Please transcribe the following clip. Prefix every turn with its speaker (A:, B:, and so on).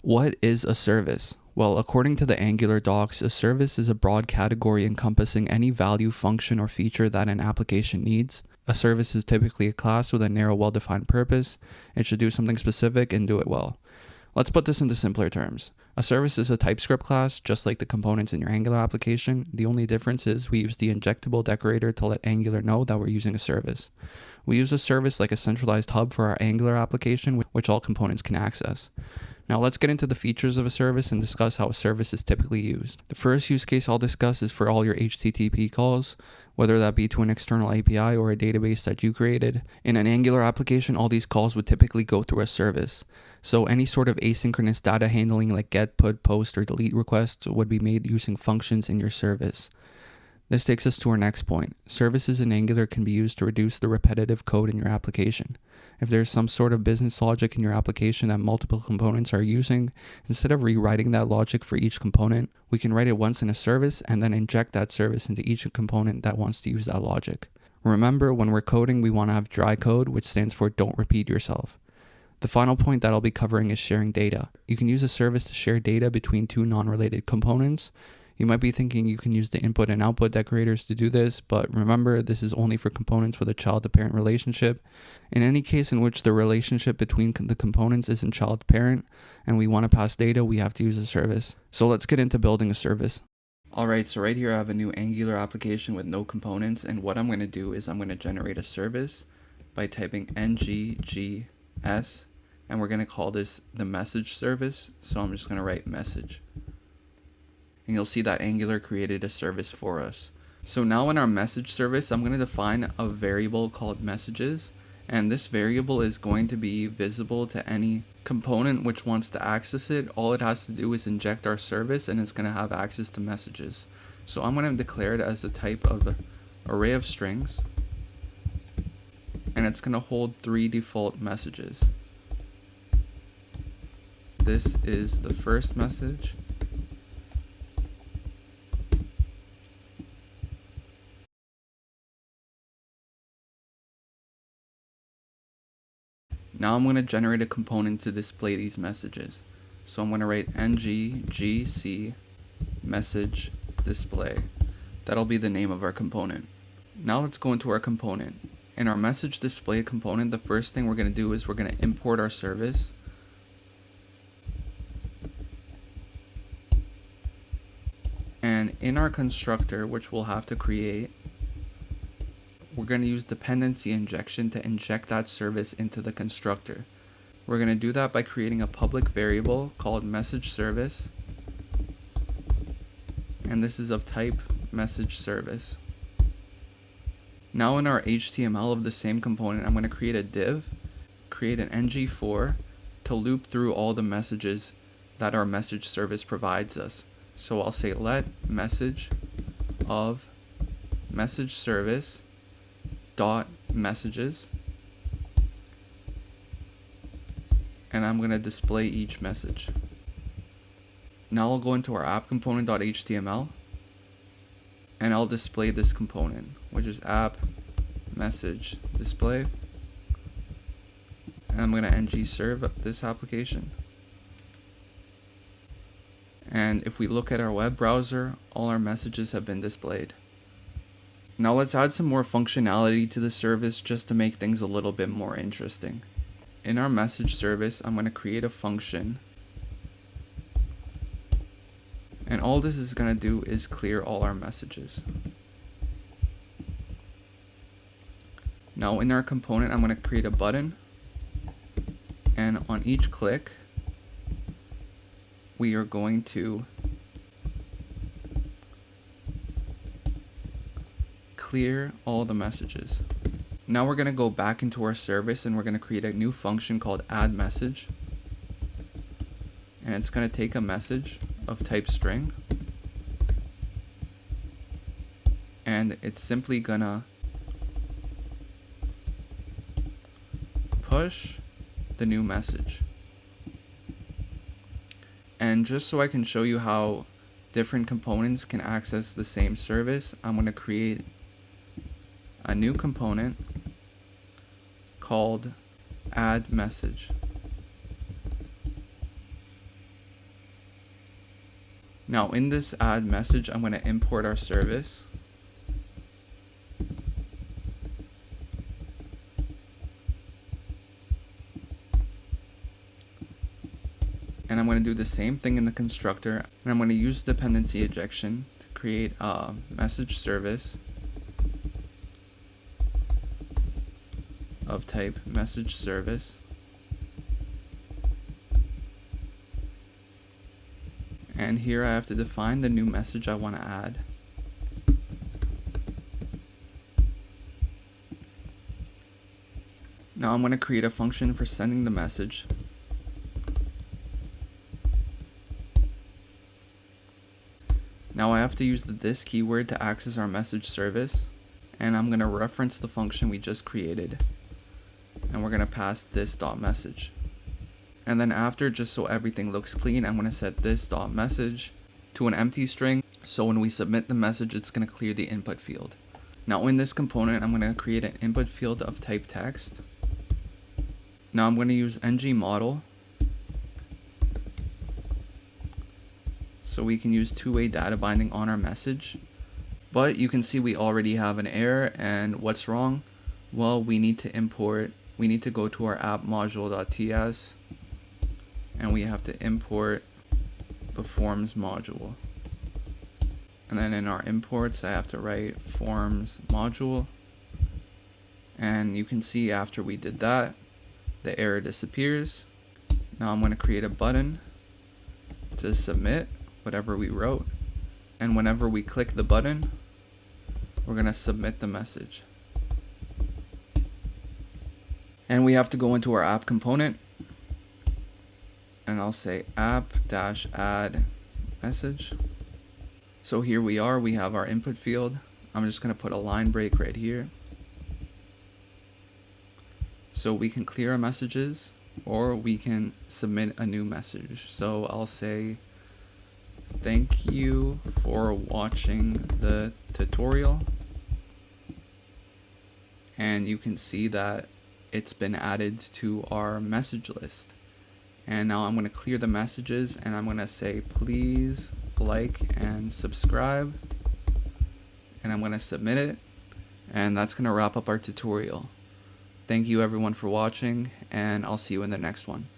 A: What is a service? Well, according to the Angular docs, a service is a broad category encompassing any value, function, or feature that an application needs. A service is typically a class with a narrow, well-defined purpose. It should do something specific and do it well. Let's put this into simpler terms. A service is a TypeScript class, just like the components in your Angular application. The only difference is we use the injectable decorator to let Angular know that we're using a service. We use a service like a centralized hub for our Angular application, which all components can access. Now let's get into the features of a service and discuss how a service is typically used. The first use case I'll discuss is for all your HTTP calls, whether that be to an external API or a database that you created. In an Angular application, all these calls would typically go through a service. So any sort of asynchronous data handling like get, put, post, or delete requests would be made using functions in your service. This takes us to our next point. Services in Angular can be used to reduce the repetitive code in your application. If there's some sort of business logic in your application that multiple components are using, instead of rewriting that logic for each component, we can write it once in a service and then inject that service into each component that wants to use that logic. Remember, when we're coding, we want to have dry code, which stands for don't repeat yourself. The final point that I'll be covering is sharing data. You can use a service to share data between two non-related components. You might be thinking you can use the input and output decorators to do this, but remember, this is only for components with a child-to-parent relationship. In any case in which the relationship between the components isn't child-to-parent and we want to pass data, we have to use a service. So let's get into building a service. Alright, so right here I have a new Angular application with no components, and what I'm going to do is I'm going to generate a service by typing nggs, and we're going to call this the message service, so I'm just going to write message. And you'll see that Angular created a service for us. So now in our message service, I'm going to define a variable called messages, and this variable is going to be visible to any component which wants to access it. All it has to do is inject our service and it's going to have access to messages. So I'm going to declare it as a type of array of strings, and it's going to hold 3 default messages. This is the first message, now I'm going to generate a component to display these messages. So I'm going to write ngGC message display. That'll be the name of our component. Now let's go into our component. In our message display component, the first thing we're going to do is we're going to import our service. And in our constructor, which we'll have to create, we're going to use dependency injection to inject that service into the constructor. We're going to do that by creating a public variable called message service, and this is of type message service. Now in our HTML of the same component, I'm going to create a div, create an ng-for to loop through all the messages that our message service provides us. So I'll say let message of message service dot messages, and I'm going to display each message. Now I'll go into our app component.html and I'll display this component, which is app message display, and I'm going to ng-serve this application. And if we look at our web browser, all our messages have been displayed. Now let's add some more functionality to the service just to make things a little bit more interesting. In our message service, I'm going to create a function, and all this is going to do is clear all our messages. Now in our component, I'm going to create a button, and on each click we are going to clear all the messages. Now we're going to go back into our service and we're going to create a new function called add message, and it's going to take a message of type string, and it's simply gonna push the new message. And just so I can show you how different components can access the same service, I'm going to create a new component called add message. Now in this add message, I'm going to import our service. And I'm going to do the same thing in the constructor, and I'm going to use dependency injection to create a message service of type message service. And here I have to define the new message I want to add. Now I'm going to create a function for sending the message. Now I have to use the this keyword to access our message service, and I'm going to reference the function we just created, and we're going to pass this.message. And then after, just so everything looks clean, I'm going to set this.message to an empty string, so when we submit the message, it's going to clear the input field. Now in this component, I'm going to create an input field of type text. Now I'm going to use ngModel, so we can use two-way data binding on our message. But you can see we already have an error, and what's wrong? Well, we need to go to our app module.ts, and we have to import the forms module. And then in our imports, I have to write forms module. And you can see after we did that, the error disappears. Now I'm going to create a button to submit whatever we wrote. And whenever we click the button, we're going to submit the message. And we have to go into our app component, and I'll say app-add message. So here we are, we have our input field. I'm just going to put a line break right here, so we can clear our messages or we can submit a new message. So I'll say, thank you for watching the tutorial. And you can see that it's been added to our message list. And now I'm going to clear the messages, and I'm going to say, please like and subscribe. And I'm going to submit it. And that's going to wrap up our tutorial. Thank you everyone for watching, and I'll see you in the next one.